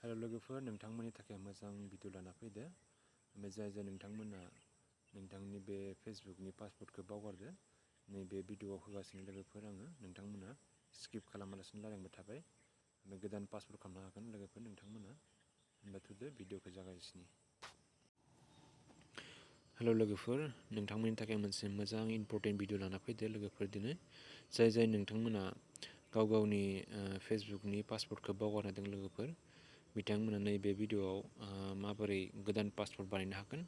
Hello लोगोफोर, नोंथांमोननि थाखाय मोजां भिडिअ लाना फैदो। जाय नोंथांमोना नोंथांनि बे फेसबुकनि पासवर्डखौ बावगारदो, नैबे भिडिअआव होगासिनो लोगोफोर आङो नोंथांमोना स्किप खालामालासिनो लागायबाय थाबाय। गोदान पासवर्ड खालामनो हागोन लोगोफोर नोंथांमोना। होनबा थुदो भिडिअखौ जागायसिनि। हेलो लोगोफोर, नोंथांमोननि थाखाय मोनसे मोजां इम्पर्टेन्ट भिडिअ लाना फैदो लोगोफोर दिनै। जाय नोंथांमोना गावनि फेसबुकनि पासवर्डखौ बावगारदों लोगोफोर, बिथांमोना नैबे भिडिअआव माबोरै गोदान पासवर्ड बानायनो हागोन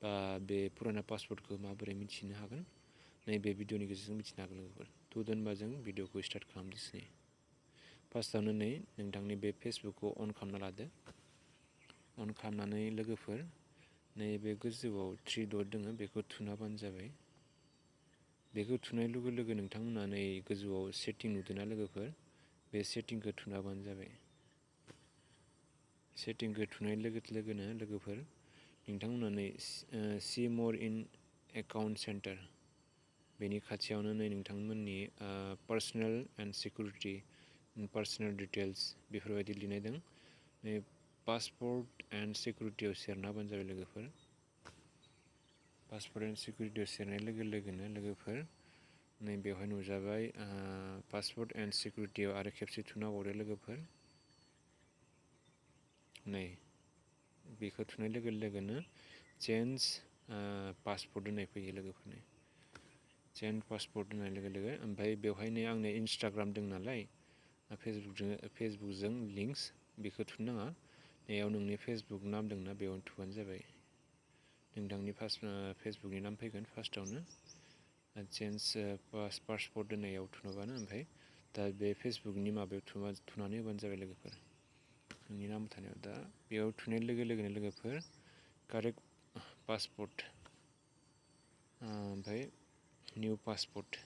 बा बे पुराना पासवर्डखौ माबोरै मिथिनो हागोन, नैबे भिडिअनि गेजेरजों मिथिनो हागोन लोगोफोर। होनबा जों भिडिअखौ स्टार्ट खालामनोसै। फार्स्टआवनो नोंथांनि बे फेसबुकखौ अन खालामना लादो। अन खालामनानै लोगोफोर नैबे गोजौआव 3 डट दङ, बेखौ थुना होबानो जाबाय। बेखौ थुनाय लोगो लोगो नोंथांमोना नै गोजौआव सेटिं नुदोंना लोगोफोर, बे सेटिंखौ थुना होबानो जाबाय। सेटिंखौ थुनाय लोगोनो लोगोफोर नोंथांमोना नै सी मोर इन एकाउन्ट सेन्टार, बेनि खाथियावनो नोंथांमोननि personal and security, personal details बेफोरबायदि लिरनाय दं। पासवर्ड एन्ड सिकिउरिटियाव सेरना होबानो जाबाय लोगोफोर। पासवर्ड एन्ड सिकिउरिटियाव सेरनाय लोगोनो लोगोफोर नै बेवहाय नुजाबाय पासवर्ड एन्ड सिकिउरिटियाव आरो खेबसे थुना हरो लोगोफोर। नै बेखौ थुनाय लोगोनो चेन्ज पासवर्ड होननाय फैयो लोगोफोरनि। चेन्ज पासवर्ड होननाय लोगो ओमफ्राय बेवहायनो आंनो इन्सटाग्राम दं नालाय, फेसबुकजों लिंक्स, बेखौ थुनो नाङा। नैयाव नोंनि फेसबुक नाम दंना, बेयावनो थुबानो जाबाय। नोंथांनि फेसबुकनि नाम फैगोन फार्स्टआवनो। चेन्ज पासवर्ड होननायाव थुनोबानो, ओमफ्राय दा बे फेसबुकनि माबायाव थुनानै होबानो जाबाय लोगोफोर। नोंनि नाम थानायाव दा बेयाव थुनाय लोगोनो लोगोफोर कारेक्ट पासवर्ड, ओमफ्राय निउ पासवर्ड,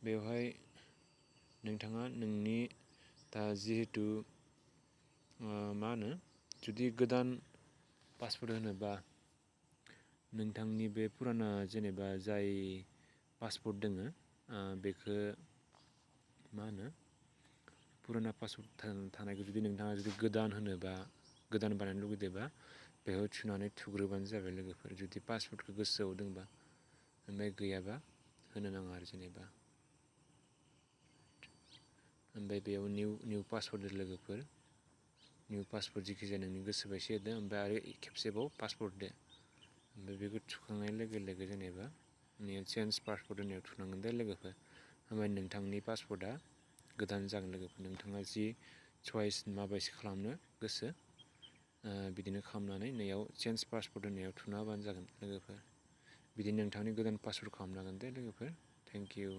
बेवहाय नोंथाङा नोंनि दा जिहेतु जुदि गोदान पासवर्ड होनोबा नोंथांनि बे पुराना जेनेबा जाय पासवर्ड दङ, बेखौ पुराना पासवर्ड थानायखौ जुदि नोंथाङा गोदान होनोबा, गोदान बानायनो लुगैदोंबा बेयाव थुनानै थुग्रोबानो जाबाय लोगोफोर। जुदि पासवर्डखौ गोसोआव दंबा, ओमफ्राय गैयाबा होनो नाङा आरो जेनेबा। ओमफ्राय बेयाव निउ पासवर्ड लोगोफोर, निउ पासवर्ड जिखिजाया नोंनि गोसो बायदि होदो, ओमफ्राय आरो खेबसेबाव पासवर्ड दे। ओमफ्राय बेखौ थुखांनाय लोगो जेनेबा चेन्ज पासवर्ड होननायाव थुनांगोन दे लोगोफोर। ओमफ्राय नोंथांनि पासवर्डआ गोदान जागोन लोगोफोर। नोंथाङा जि चयस माबायदि खालामनो गोसो, बिदिनो खालामनानै नैयाव चेन्ज पासवर्ड होननायाव थुना होबानो जागोन लोगोफोर। बिदिनो नोंथांनि गोदान पासवर्ड खालामनो हागोन दे लोगोफोर। Thank you.